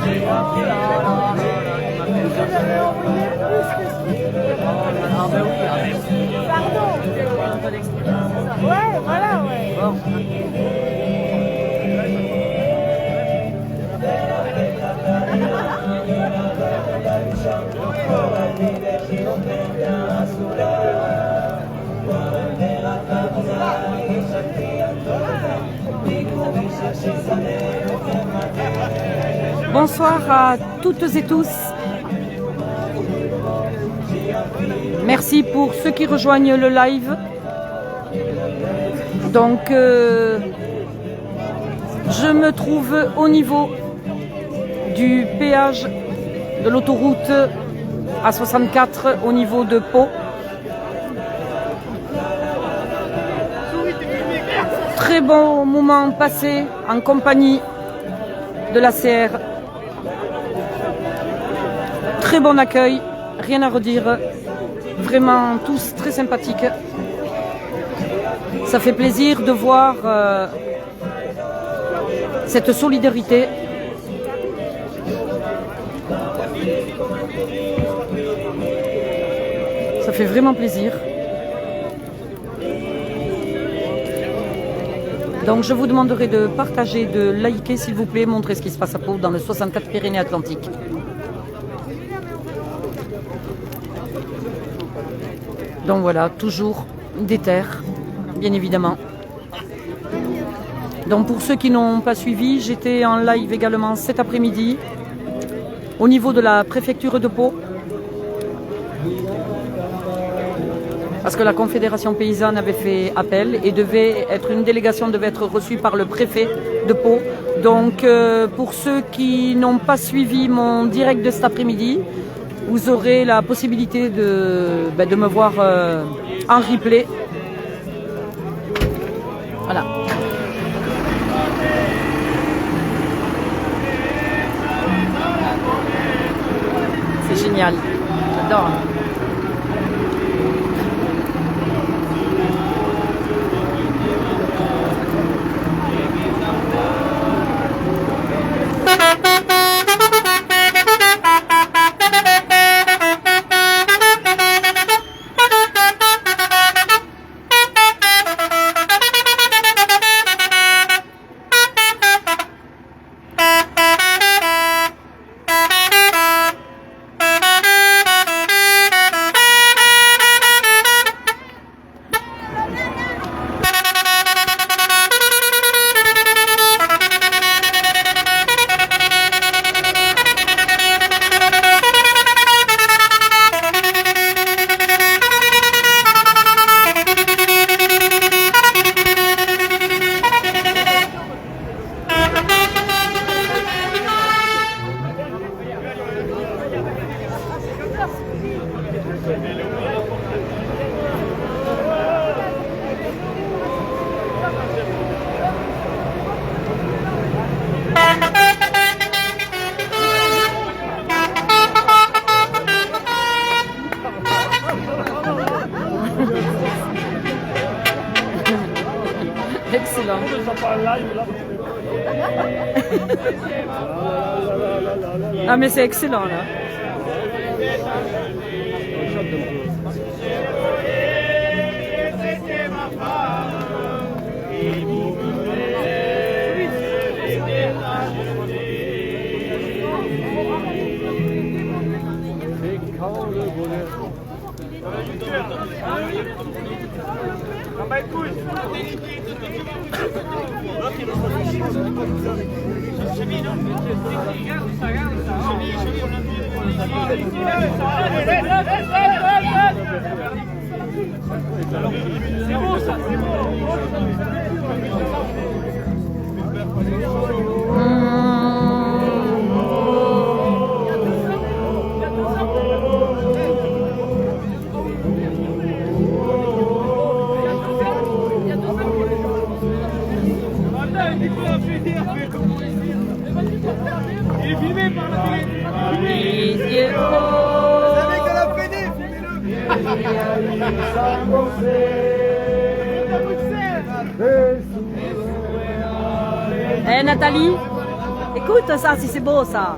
Ah ben oui, Pardon. Ouais, voilà, ouais. bon. Bonsoir à toutes et tous. Merci pour ceux qui rejoignent le live. Donc, je me trouve au niveau du péage de l'autoroute A64 au niveau de Pau. Très bon moment passé en compagnie de la CR. Très bon accueil, rien à redire. Vraiment tous très sympathiques. Ça fait plaisir de voir cette solidarité. Ça fait vraiment plaisir. Donc je vous demanderai de partager, de liker s'il vous plaît, montrer ce qui se passe à Pau dans le 64 Pyrénées-Atlantiques. Donc voilà, toujours des terres, bien évidemment. Donc pour ceux qui n'ont pas suivi, j'étais en live également cet après-midi au niveau de la préfecture de Pau. Parce que la Confédération paysanne avait fait appel et une délégation devait être reçue par le préfet de Pau. Donc pour ceux qui n'ont pas suivi mon direct de cet après-midi, vous aurez la possibilité de me voir en replay. Voilà. C'est génial. J'adore. Excellent. Ah mais c'est excellent là. C'est bon ça, c'est bon. Il est filmé par la télé. Vous savez qu'elle a fini, filmez-le. Eh Nathalie, écoute ça, si c'est beau ça.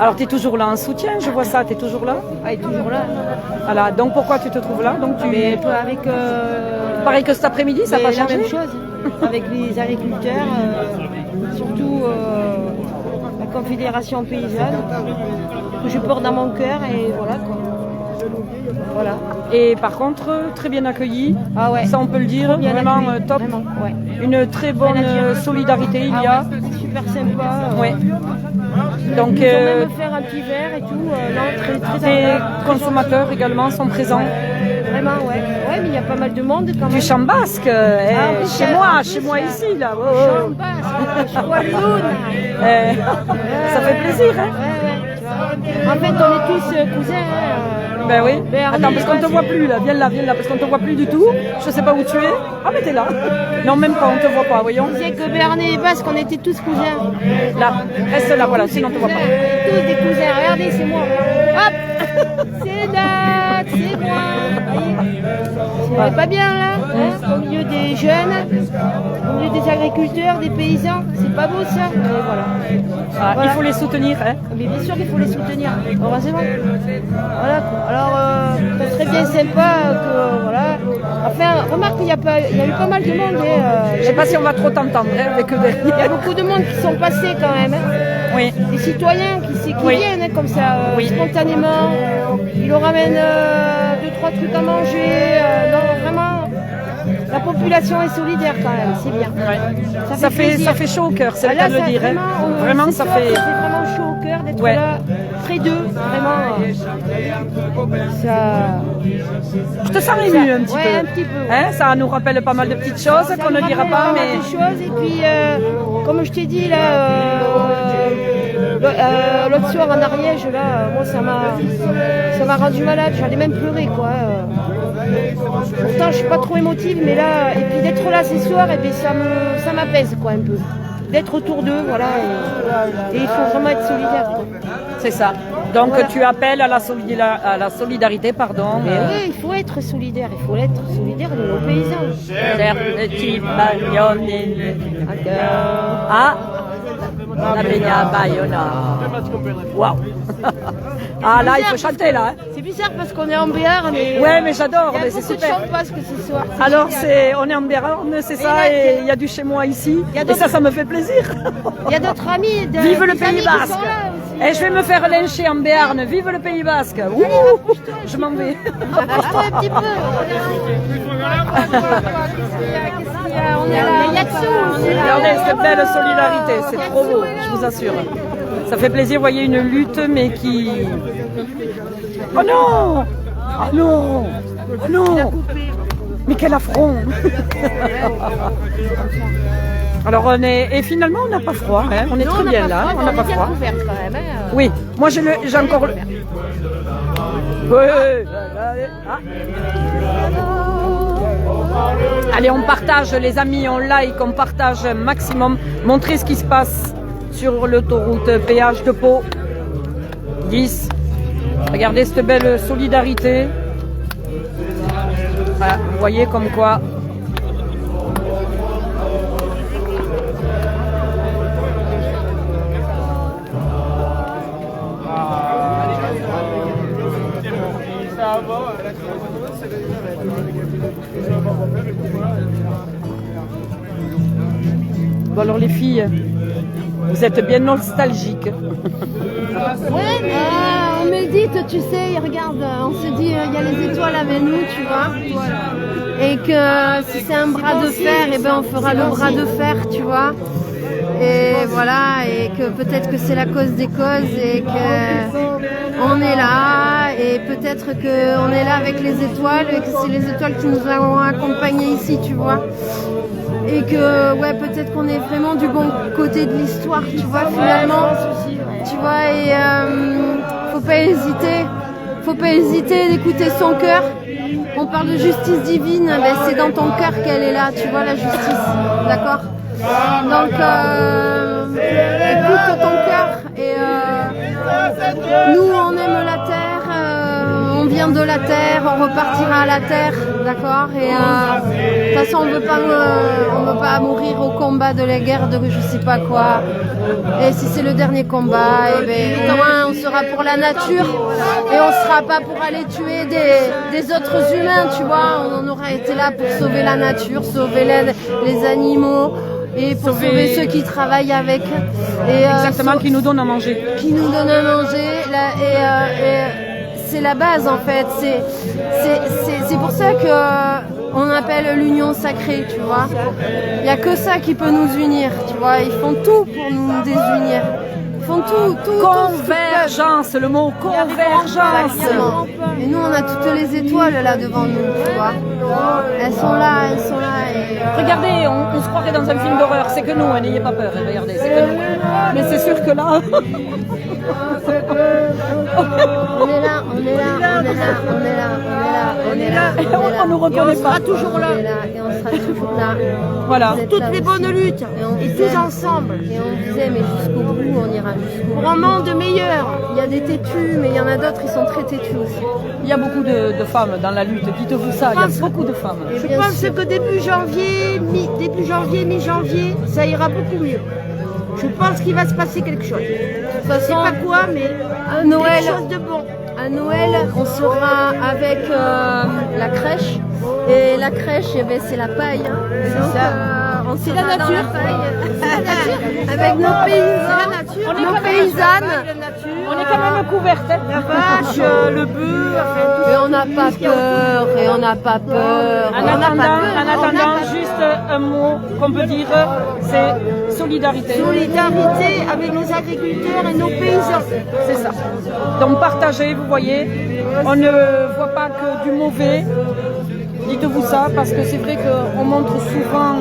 Alors, tu es toujours là en soutien, je vois ça, tu es toujours là. Ah, il est toujours là. Voilà, donc pourquoi tu te trouves là? Donc, Mais avec pareil que cet après-midi, ça n'a pas la changé? même chose. Avec les agriculteurs, surtout la Confédération paysanne, que je porte dans mon cœur et voilà quoi. Voilà. Et par contre, très bien accueilli, Ah ouais. ça on peut le dire, Bien vraiment accueilli, top. vraiment, ouais. Une très bonne solidarité il y a. Super sympa. Ouais. Donc, Ils vont même faire un petit verre et tout. Non, très les agréable. consommateurs également sont présents. Vraiment, ouais. Ouais, mais il y a pas mal de monde quand même. Du chant basque, oui, chez moi ici, là. Oh, oh. Chambas, Walloune. Ça fait plaisir, hein? Ouais, tu vois. En fait, on est tous cousins. Ben oui. Bernay, Attends, parce qu'on te voit plus là. Viens là, parce qu'on te voit plus du tout. Je sais pas où tu es. Ah, mais t'es là. Non, même pas, on te voit pas, voyons. On disait que Bernay et Basque, on était tous cousins. Là, reste là, voilà, sinon on te voit pas. On est tous des cousins. Regardez, c'est moi. Hop, c'est Nat, c'est moi. On est pas bien là, hein, au milieu des jeunes, au milieu des agriculteurs, des paysans. C'est pas beau ça. Voilà. Ah, Voilà. il faut les soutenir, hein. Mais bien sûr qu'il faut les soutenir, heureusement. Voilà quoi. Alors, ça serait bien sympa que, voilà. Enfin, remarque qu'il y a eu pas mal de monde. Je sais pas si on va trop t'entendre hein, avec eux Il y a derrière. beaucoup de monde qui sont passés quand même. Hein. Oui. Des citoyens qui Oui. viennent hein, comme ça, Oui. spontanément. Ils leur ramènent 2-3 trucs à manger. Non, vraiment, la population est solidaire quand même, c'est bien. Ouais. plaisir. Ça fait chaud au cœur, c'est le Ah, cas de là, le dire. Hein. Vraiment, ce ça soir, fait. ça fait vraiment chaud au cœur d'être Ouais. là, près d'eux, vraiment. Ça... Je te sens ému un petit Ouais, peu. un petit peu. Hein, ça nous rappelle pas mal de petites choses Ça qu'on me ne dira rappelle pas, mal mais. de choses. Et puis, comme je t'ai dit, là, l'autre soir en Ariège, là, moi, ça m'a rendu malade. J'allais même pleurer, quoi. Pourtant, je suis pas trop émotive, mais là, et puis d'être là ce soir, et puis ça m'apaise, quoi, un peu. D'être autour d'eux, voilà. Et il faut vraiment être solidaire, quoi. C'est ça. Donc Voilà. tu appelles à la solidarité, pardon. Mais oui, il faut être solidaire de nos paysans. Les petits bagnolines. Ah, la Peña Bayona. Waouh. Ah là, il faut chanter là. Hein. C'est bizarre parce qu'on est en Béarn. Mais Ouais, mais j'adore, il y a mais c'est beaucoup de super. chants basques ce soir. Alors génial. on est en Béarn, c'est ça, là, et il y a du chez moi ici. Il y a Et d'autres- ça me fait plaisir. Il y a d'autres amis. Vive le des Pays amis qui Basque. sont là aussi. Et je vais me faire lyncher en Béarn. Vive le Pays Basque. Ouh, je m'en vais. Rapproche-toi un petit peu. Qu'est-ce qu'il y a On est là. Il y a dessous. On est là. Regardez cette belle solidarité, c'est trop beau, je vous assure. Ça fait plaisir, vous voyez une lutte, mais qui... Oh non! Oh non! Oh non! Mais quel affront! Alors et finalement on n'a pas froid, hein. On est Non, très on n'a bien pas là, froid, on n'a mais pas on est bien froid. couverte quand même. Hein. Oui, moi j'ai encore... Ouais. Ah. Allez, on partage les amis, on like, on partage un maximum. Montrez ce qui se passe sur l'autoroute péage de Pau 10. Regardez cette belle solidarité. Voilà, vous voyez comme quoi. Bon alors les filles, vous êtes bien nostalgiques. Ouais, mais on médite, tu sais, regarde, on se dit, il y a les étoiles avec nous, tu vois. Et que si c'est un bras de fer, et ben on fera le bras de fer, tu vois. Et voilà, et que peut-être que c'est la cause des causes et que on est là, et peut-être que on est là avec les étoiles, et que c'est les étoiles qui nous ont accompagnés ici, tu vois. Et que ouais, peut-être qu'on est vraiment du bon côté de l'histoire, tu vois, finalement. Tu vois, et faut pas hésiter d'écouter son cœur. On parle de justice divine, ben c'est dans ton cœur qu'elle est là, tu vois, la justice, d'accord? Donc écoute ton cœur, et nous on aime la terre, on vient vient de la terre, on repartira à la terre, d'accord. Et de toute façon, on veut pas mourir au combat de la guerre de je sais pas quoi. Et si c'est le dernier combat, et ben, au moins on sera pour la nature et on sera pas pour aller tuer des autres humains, tu vois. On aura été là pour sauver la nature, sauver les animaux. Et pour sauver ceux qui travaillent avec. Et, exactement, qui nous donnent à manger. Qui nous donnent à manger. C'est la base en fait. C'est pour ça qu'on appelle l'union sacrée, tu vois. Il n'y a que ça qui peut nous unir, tu vois. Ils font tout pour nous désunir. Ils font tout. Convergence, le mot convergence. Exactement. Et nous, on a toutes les étoiles là devant nous, tu vois. Elles sont là. Et... Regardez, on se croirait dans un film d'horreur. C'est que nous, n'ayez pas peur. Regardez, c'est que nous. Mais c'est sûr que là... on est là. On nous reconnaît pas. On sera toujours là. Et on sera toujours là. Voilà. Toutes les bonnes luttes. Et tous ensemble. Et on disait, mais jusqu'au bout, on ira jusqu'au bout. Pour un monde meilleur. Il y a des têtus, mais il y en a d'autres, ils sont très têtus aussi. Il y a beaucoup de femmes dans la lutte. Dites-vous ça, il y a beaucoup de femmes. Je pense que début janvier, mi-janvier, ça ira beaucoup mieux. Je pense qu'il va se passer quelque chose. Je ne sais pas quoi, mais à Noël, quelque chose de bon. À Noël, on sera avec la crèche. Et la crèche, eh ben, c'est la paille. Hein. C'est ça. C'est la nature. Avec nos paysans, nos paysannes. On est quand même couvertes. La vache, le bœuf, enfin, et on n'a pas peur. En attendant, juste un mot qu'on peut dire, c'est solidarité. Solidarité avec nos agriculteurs et nos paysans. C'est ça. Donc partagez, vous voyez, on ne voit pas que du mauvais. Dites-vous ça, parce que c'est vrai qu'on montre souvent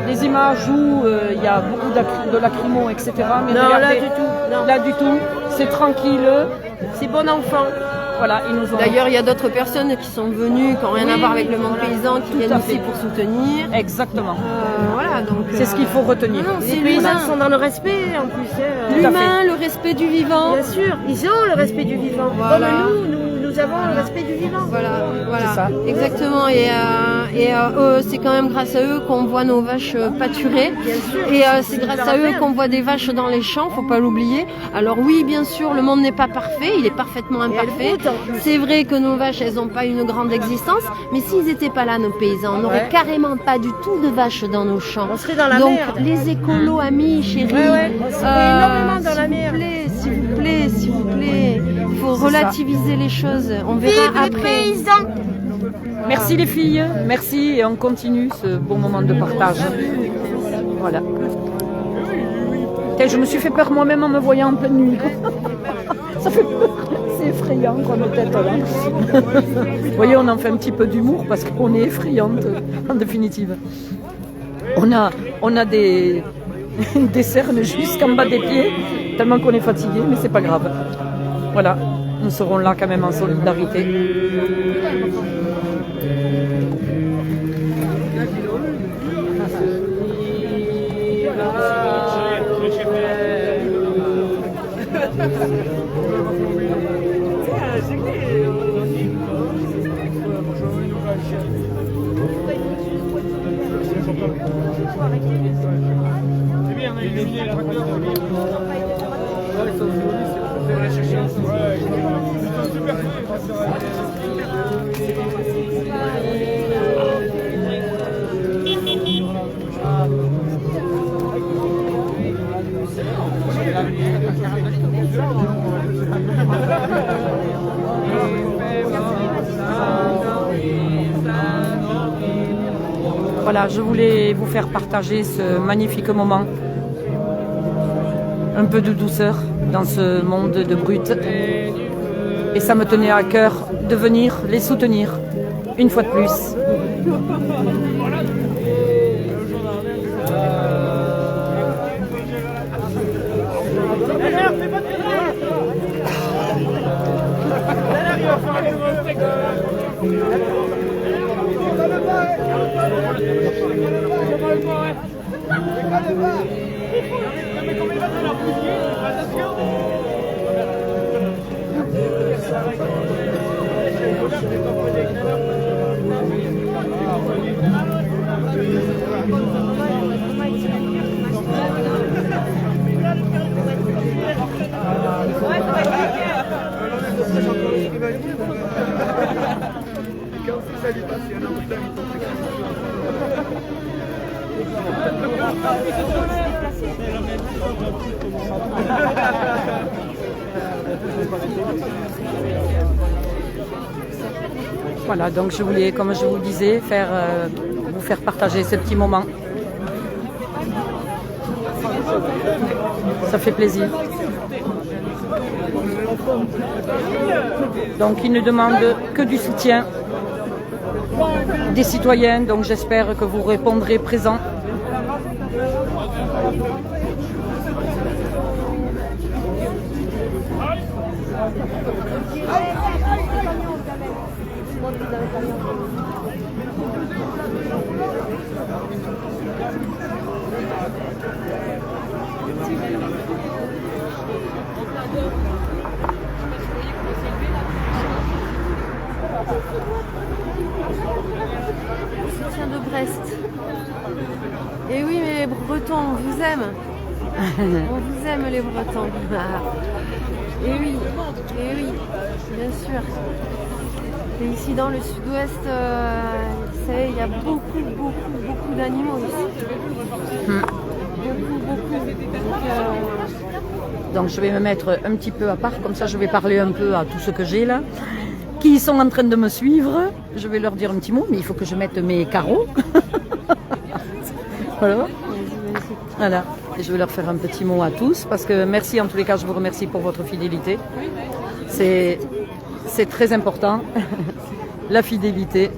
des images où il y a beaucoup de lacrymo, etc. Mais non, regardez, là du tout. Non. Là du tout, c'est tranquille. C'est bon enfant. Voilà, ils nous ont... D'ailleurs, il y a d'autres personnes qui sont venues, qui n'ont rien à voir avec le monde paysan, qui viennent fait. ici pour soutenir. Exactement. Voilà, donc c'est ce qu'il faut retenir. Les paysans sont dans le respect en plus. L'humain, le respect du vivant. Bien sûr, ils ont le respect du vivant. Voilà. Comme nous avons le respect du vivant. Voilà. C'est ça. Exactement. Et c'est quand même grâce à eux qu'on voit nos vaches pâturer. Bien sûr. Et c'est grâce à eux qu'on voit des vaches dans les champs, faut pas l'oublier. Alors oui, bien sûr, le monde n'est pas parfait, il est parfaitement imparfait. C'est vrai que nos vaches, elles n'ont pas une grande existence, mais s'ils n'étaient pas là, nos paysans, on n'aurait carrément pas du tout de vaches dans nos champs. On serait dans la Donc, mer. les écolos, amis, chéris, on serait énormément dans la mer. S'il vous plaît, il faut relativiser les choses. On verra Vive les après. paysans! Merci les filles, merci et on continue ce bon moment de partage. Voilà. Je me suis fait peur moi-même en me voyant en pleine nuit. Ça fait peur, c'est effrayant comme tête là. Vous voyez, on en fait un petit peu d'humour parce qu'on est effrayante en définitive. On a des cernes jusqu'en bas des pieds, tellement qu'on est fatigué, mais c'est pas grave. Voilà, nous serons là quand même en solidarité. C'est bien, on a éliminé la tracteur. Ils sont super Voilà, je voulais vous faire partager ce magnifique moment. Un peu de douceur dans ce monde de brut. Et ça me tenait à cœur de venir les soutenir, une fois de plus. Attention! Voilà, donc je voulais, comme je vous le disais, vous faire partager ce petit moment. Ça fait plaisir. Donc ils ne demandent que du soutien des citoyens, donc j'espère que vous répondrez présent. Soutien de Brest. Et oui, mais les Bretons, on vous aime. On vous aime les Bretons. Et oui, bien sûr. Et ici dans le sud-ouest, vous savez, il y a beaucoup d'animaux ici. Beaucoup. Donc je vais me mettre un petit peu à part, comme ça je vais parler un peu à tous ceux que j'ai là, qui sont en train de me suivre. Je vais leur dire un petit mot, mais il faut que je mette mes carreaux. Voilà. Et je vais leur faire un petit mot à tous, parce que merci en tous les cas, je vous remercie pour votre fidélité. C'est très important, la fidélité.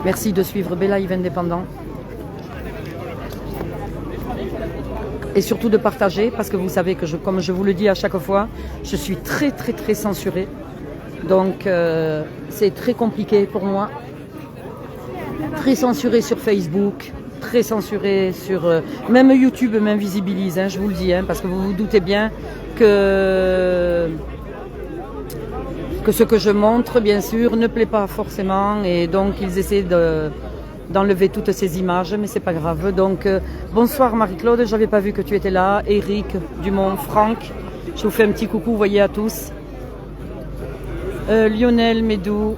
Merci de suivre Belive Indépendant. Et surtout de partager, parce que vous savez que, comme je vous le dis à chaque fois, je suis très censurée. Donc c'est très compliqué pour moi. Très censurée sur Facebook, très censurée sur... même YouTube m'invisibilise, hein, je vous le dis, hein, parce que vous vous doutez bien que ce que je montre, bien sûr, ne plaît pas forcément. Et donc ils essaient d'enlever toutes ces images, mais c'est pas grave. Donc bonsoir Marie-Claude, j'avais pas vu que tu étais là. Eric Dumont, Franck, je vous fais un petit coucou, voyez à tous. Lionel Médou,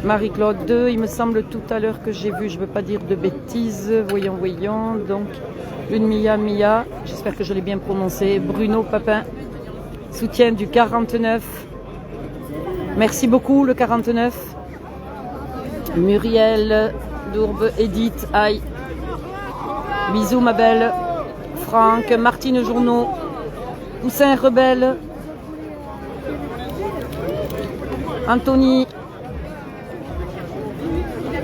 Marie-Claude 2, il me semble tout à l'heure que j'ai vu, je ne veux pas dire de bêtises, voyons, donc une Mia, j'espère que je l'ai bien prononcé, Bruno Papin, soutien du 49, merci beaucoup le 49, Muriel Dourbe, Edith, aïe, bisous ma belle, Franck, Martine Journeau, Poussin Rebelle, Anthony.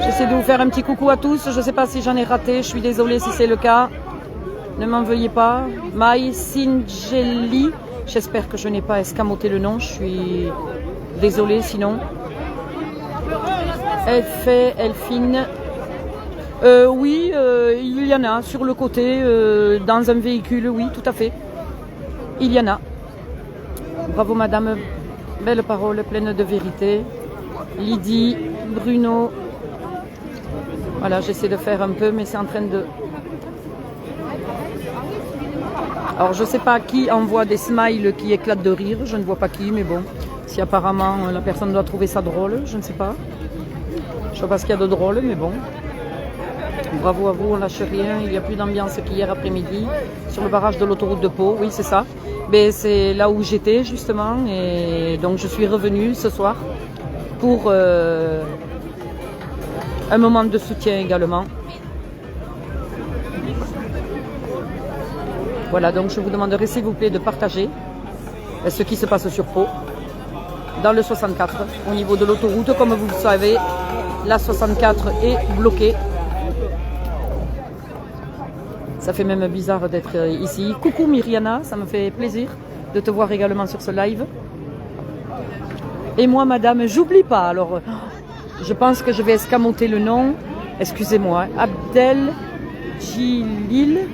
J'essaie de vous faire un petit coucou à tous. Je ne sais pas si j'en ai raté. Je suis désolée si c'est le cas. Ne m'en veuillez pas. Maï Singeli. J'espère que je n'ai pas escamoté le nom. Je suis désolée sinon. Elfine. Oui, il y en a sur le côté, dans un véhicule. Oui, tout à fait. Il y en a. Bravo madame. Belle parole, pleine de vérité. Lydie, Bruno. Voilà, j'essaie de faire un peu, mais c'est en train de... Alors, je ne sais pas qui envoie des smiles qui éclatent de rire. Je ne vois pas qui, mais bon. Si apparemment la personne doit trouver ça drôle, je ne sais pas. Je ne sais pas ce qu'il y a de drôle, mais bon. Bravo à vous, on lâche rien. Il n'y a plus d'ambiance qu'hier après-midi sur le barrage de l'autoroute de Pau. Oui, c'est ça. Mais c'est là où j'étais, justement. Et donc, je suis revenue ce soir pour... un moment de soutien également. Voilà, donc je vous demanderai s'il vous plaît de partager ce qui se passe sur Pau, dans le 64, au niveau de l'autoroute. Comme vous le savez, la 64 est bloquée. Ça fait même bizarre d'être ici. Coucou Myriana, ça me fait plaisir de te voir également sur ce live. Et moi, madame, j'oublie pas, alors... Je pense que je vais escamoter le nom. Excusez-moi. Abdel Djilil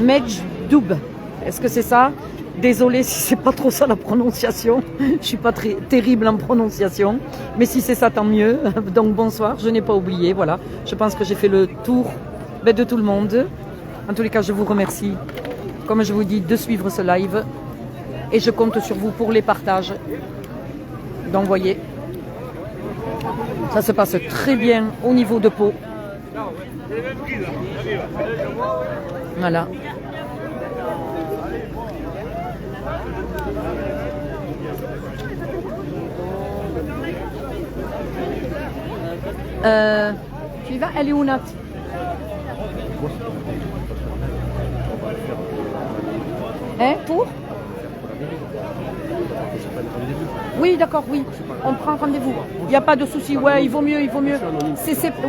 Medjdoub. Est-ce que c'est ça? Désolée si c'est pas trop ça la prononciation. Je suis pas très terrible en prononciation. Mais si c'est ça, tant mieux. Donc bonsoir, je n'ai pas oublié. Voilà. Je pense que j'ai fait le tour de tout le monde. En tous les cas, je vous remercie, comme je vous dis, de suivre ce live. Et je compte sur vous pour les partages, d'envoyer. Ça se passe très bien au niveau de Pau. Voilà. Tu y vas? Elle est où, Nat? Hein? Pour? Oui, d'accord, oui. On prend rendez-vous. Il n'y a pas de souci. Ouais, il vaut mieux, il vaut mieux.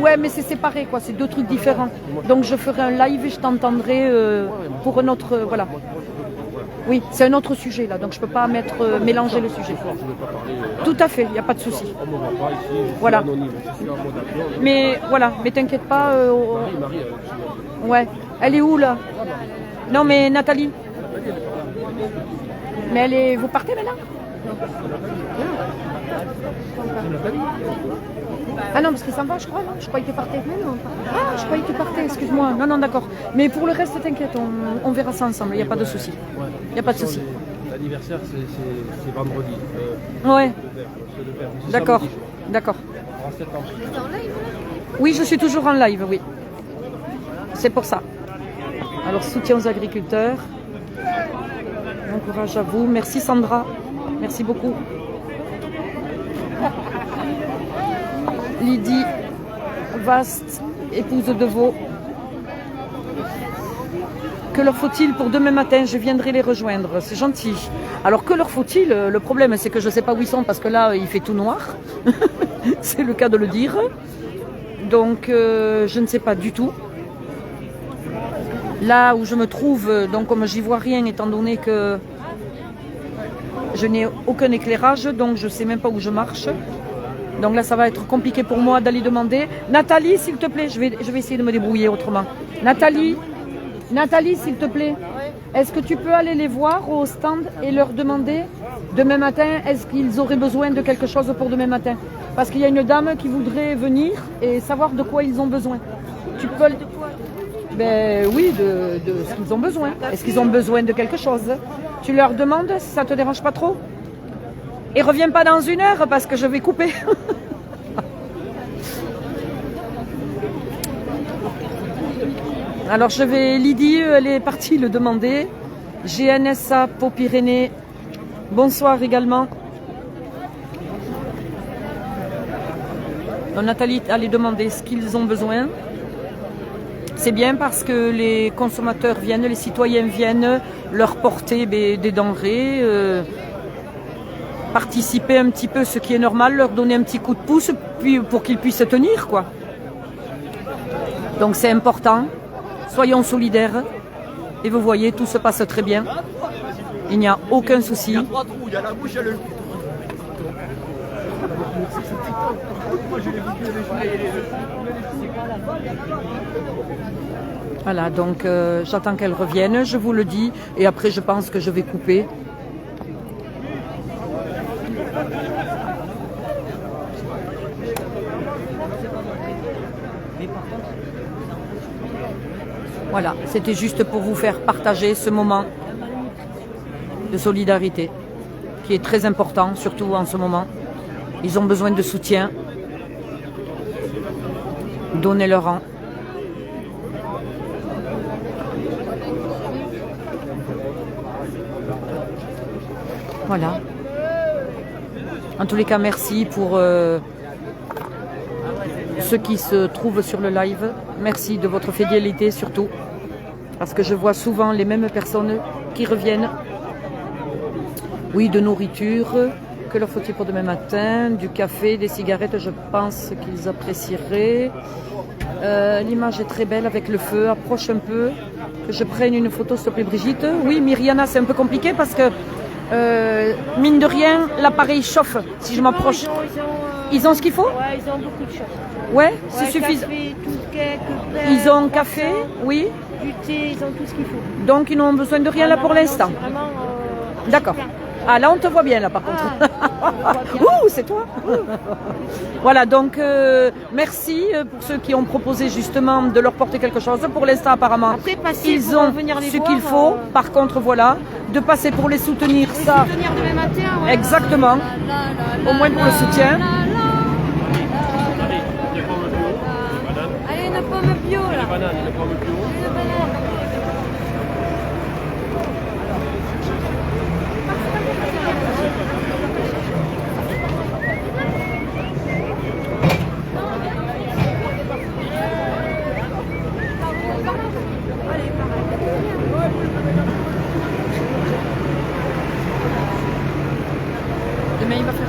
Ouais, mais c'est séparé, quoi. C'est deux trucs différents. Donc je ferai un live et je t'entendrai pour un autre. Voilà. Oui, c'est un autre sujet là, donc je ne peux pas mélanger le sujet. Tout à fait, il n'y a pas de souci. Voilà. Mais voilà, mais t'inquiète pas. Ouais. Elle est où là? Non mais Nathalie. Mais elle est. Vous partez maintenant? Ah non, parce qu'il s'en va, je crois, non? Je croyais qu'il partait. Ah, je croyais qu'il partait, excuse-moi. Non, non, d'accord. Mais pour le reste, t'inquiète, on verra ça ensemble, il n'y a pas de souci. Il n'y a pas de souci. L'anniversaire, c'est vendredi. Ouais. D'accord, d'accord. Oui, je suis toujours en live, oui. C'est pour ça. Alors, soutien aux agriculteurs. Bon courage à vous. Merci Sandra. Merci beaucoup. Lydie, vaste, épouse de Vaux. Que leur faut-il pour demain matin? Je viendrai les rejoindre. C'est gentil. Alors que leur faut-il? Le problème, c'est que je ne sais pas où ils sont parce que là, il fait tout noir. C'est le cas de le dire. Donc, je ne sais pas du tout. Là où je me trouve, donc comme j'y vois rien, étant donné que je n'ai aucun éclairage, donc je ne sais même pas où je marche. Donc là, ça va être compliqué pour moi d'aller demander. Nathalie, s'il te plaît, je vais essayer de me débrouiller autrement. Nathalie, s'il te plaît, est-ce que tu peux aller les voir au stand et leur demander demain matin, est-ce qu'ils auraient besoin de quelque chose pour demain matin? Parce qu'il y a une dame qui voudrait venir et savoir de quoi ils ont besoin. Tu peux... Ben oui, de ce qu'ils ont besoin. Est-ce qu'ils ont besoin de quelque chose? Tu leur demandes si ça te dérange pas trop? Et reviens pas dans 1 heure parce que je vais couper. Alors je vais, Lydie, elle est partie le demander. GNSA Pau-Pyrénées, bonsoir également. Donc, Nathalie allait demander ce qu'ils ont besoin. C'est bien parce que les consommateurs viennent, les citoyens viennent leur porter des denrées, participer un petit peu, ce qui est normal, leur donner un petit coup de pouce puis pour qu'ils puissent tenir, quoi. Donc c'est important, soyons solidaires et vous voyez, tout se passe très bien, il n'y a aucun souci. Voilà, donc j'attends qu'elle revienne, je vous le dis, et après je pense que je vais couper. Voilà, c'était juste pour vous faire partager ce moment de solidarité qui est très important, surtout en ce moment. Ils ont besoin de soutien. Donnez-leur-en. Voilà. En tous les cas, merci pour ceux qui se trouvent sur le live. Merci de votre fidélité surtout. Parce que je vois souvent les mêmes personnes qui reviennent. Oui, de nourriture. Que leur faut-il pour demain matin? Du café, des cigarettes, je pense qu'ils apprécieraient. L'image est très belle avec le feu. Approche un peu. Que je prenne une photo, s'il te plaît, Brigitte. Oui, Myriana, c'est un peu compliqué parce que, mine de rien, l'appareil chauffe si je m'approche. Ils ont ce qu'il faut? Ouais, ils ont beaucoup de choses. Ouais, c'est suffisant. Café, tout cake, Ils ont café, oui. du thé, ils ont tout ce qu'il faut. Donc ils n'ont besoin de rien là pour Non, non, l'instant. c'est vraiment, D'accord. super. Ah là on te voit bien là par contre. Ouh, c'est toi. Voilà, donc merci pour ceux qui ont proposé justement de leur porter quelque chose. Pour l'instant apparemment, Après, passer ils pour ont venir les ce voir, qu'il faut. Par contre voilà, de passer pour les soutenir, Les ça, soutenir demain matin, ouais. exactement. Au moins pour le soutien. Allez, une pomme bio là. Banane, il est pas bio. Une banane. Demain il va faire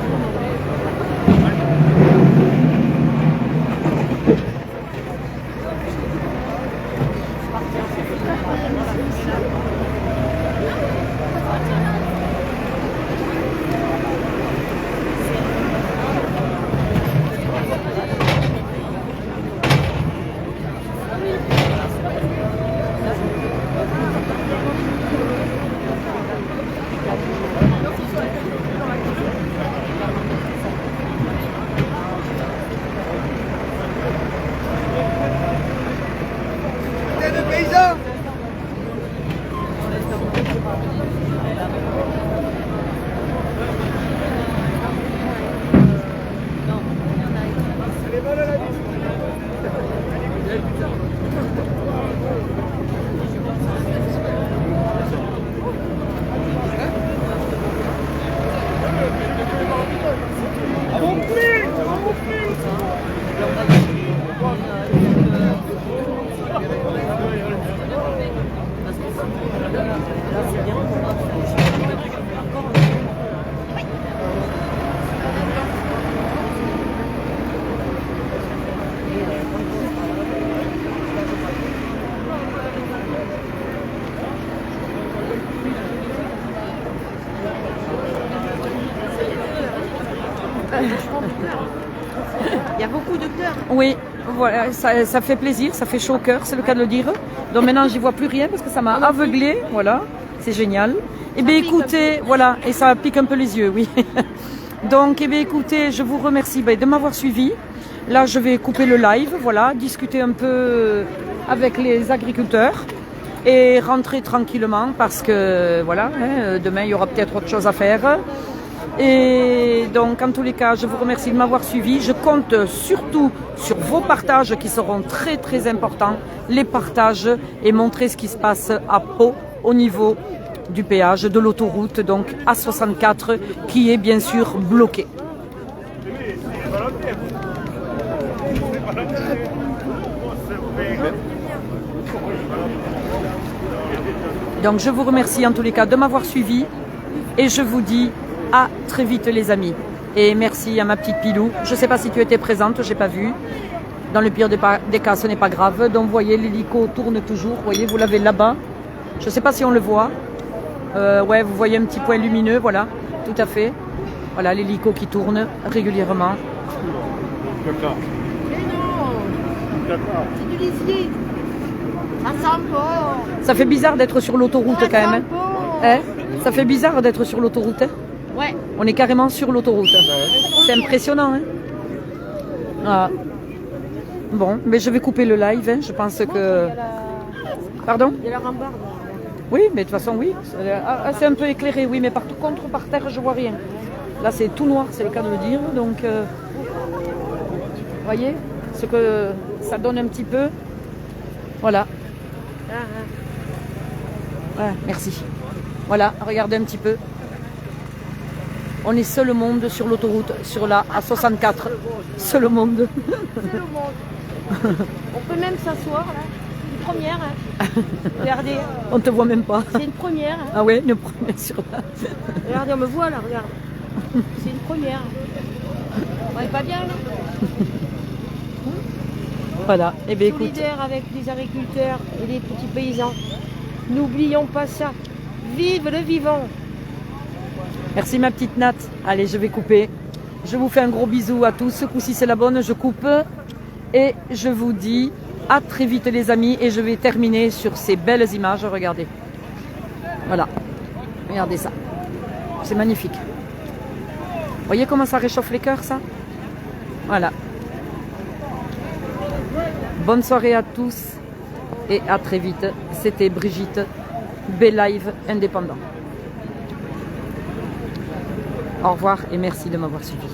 Il y a beaucoup de cœur. Oui, voilà, ça fait plaisir, ça fait chaud au cœur, c'est le cas de le dire. Donc maintenant, j'y vois plus rien parce que ça m'a aveuglé, voilà, c'est génial. Eh bien, écoutez, voilà, et ça pique un peu les yeux, oui. Donc, eh bien, écoutez, je vous remercie de m'avoir suivi. Là, je vais couper le live, voilà, discuter un peu avec les agriculteurs et rentrer tranquillement parce que, voilà, demain, il y aura peut-être autre chose à faire. Et donc, en tous les cas, je vous remercie de m'avoir suivi. Je compte surtout sur vos partages qui seront très, très importants. Les partages et montrer ce qui se passe à Pau au niveau du péage de l'autoroute, donc A64, qui est bien sûr bloqué. Donc, je vous remercie en tous les cas de m'avoir suivi et je vous dis à très vite les amis. Et merci à ma petite Pilou. Je ne sais pas si tu étais présente, je n'ai pas vu. Dans le pire des cas, ce n'est pas grave. Donc vous voyez, l'hélico tourne toujours. Vous voyez, vous l'avez là-bas. Je ne sais pas si on le voit. Ouais, vous voyez un petit point lumineux, voilà. Tout à fait. Voilà, l'hélico qui tourne régulièrement. Mais non, c'est du lisier. Ça sent pas. Ça fait bizarre d'être sur l'autoroute quand même. Hein, ça fait bizarre d'être sur l'autoroute. Hein. Ouais. On est carrément sur l'autoroute. C'est impressionnant. Hein. Ah. Bon, mais je vais couper le live. Hein. Je pense que... Pardon? Il y a la rambarde. Oui, mais de toute façon, oui. C'est un peu éclairé, oui, mais par contre, par terre, je vois rien. Là, c'est tout noir, c'est le cas de le dire. Donc, vous voyez ce que ça donne un petit peu. Voilà. Ouais, merci. Voilà, regardez un petit peu. On est seul au monde sur l'autoroute, sur la A64. Seul au monde. Seul au monde. On peut même s'asseoir là. Une première. Hein. Regardez. On te voit même pas. C'est une première. Hein. Ah ouais, une première sur la... Regardez, on me voit là, regarde. C'est une première. On est pas bien là. Voilà. Eh bien, écoute. Solidaire avec les agriculteurs et les petits paysans. N'oublions pas ça. Vive le vivant. Merci ma petite Nat. Allez, je vais couper. Je vous fais un gros bisou à tous. Ce coup-ci, c'est la bonne. Je coupe. Et je vous dis à très vite les amis, et je vais terminer sur ces belles images, regardez. Voilà, regardez ça, c'est magnifique. Vous voyez comment ça réchauffe les cœurs, ça? Voilà. Bonne soirée à tous et à très vite. C'était Brigitte, B-Live indépendant. Au revoir et merci de m'avoir suivi.